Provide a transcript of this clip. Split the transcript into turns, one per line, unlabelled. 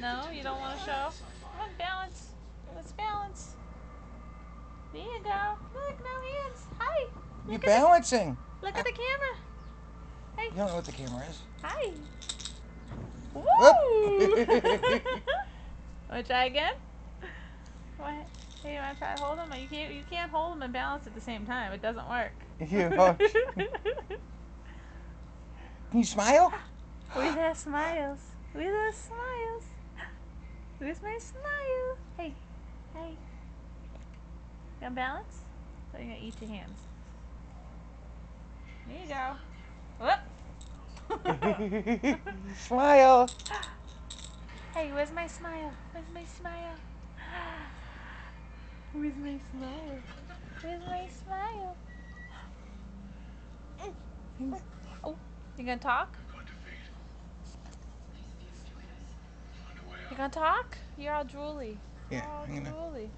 No, you don't want to show? Come on, balance. Let's balance. There you go. Look, no hands. Hi.
You're balancing.
Look at the camera. Hey.
You don't know what the camera is.
Hi. Woo!
Whoop.
Want to try again? What? Hey, you want to try to hold them? You can't hold them and balance at the same time. It doesn't work.
Can you smile?
With our smiles. With our smiles. With my smile. Hey. Hey. You gonna balance? Or are you gonna eat your hands? There you go. Whoop.
Smile.
Hey, where's my smile? Where's my smile? Where's my smile? Where's my smile? Oh, you gonna talk? You gonna talk? You're all drooly.
Yeah,
You're all
I'm gonna.
drooly.